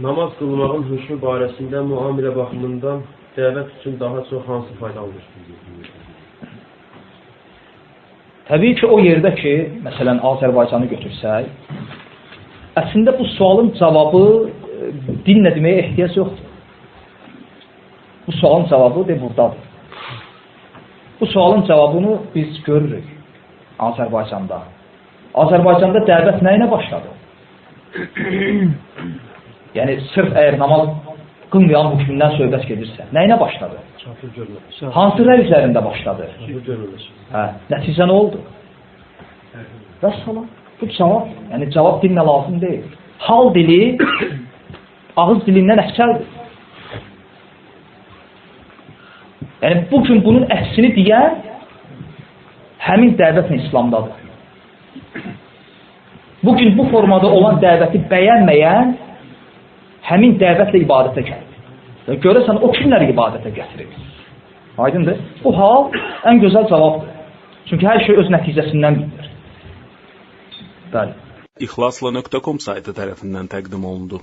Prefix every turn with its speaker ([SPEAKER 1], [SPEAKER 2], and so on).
[SPEAKER 1] Namaz qılmağın hökmü barəsində müamilə baxımından dəvət üçün daha çox hansı faydalıdır?
[SPEAKER 2] Təbii ki, o yerdə ki, məsələn, Azərbaycanı götürsək, əslində bu sualın cavabı dinlə deməyə ehtiyac yoxdur. Bu sualın cavabı buradadır. Bu sualın cavabını biz görürük Azərbaycanda. Azərbaycanda dəvət nə ilə başladı? Yəni, sırf əgər namaz qılmayan hökmündən söhbət gedirsə, nə ilə başladı? Hansı rəy üzərində başladı? Nəticə nə oldu? Və salam. Bu cavab, yəni cavab dinlə lazım deyil. Hal dili ağız dilindən əksəldir. Yəni, bugün bunun əksini deyən həmin dəvətlə İslamdadır. Bugün bu formada olan dəvəti bəyənməyən həmin dəvətlə ibadətə gəlir. Görəsən, o kimləri ibadətə gətirir? Aydındır. Bu hal ən gözəl cavabdır. Çünki hər şey öz nəticəsindən bilir. Bəli.
[SPEAKER 3] İxlasla.com saytı tərəfindən təqdim olundu.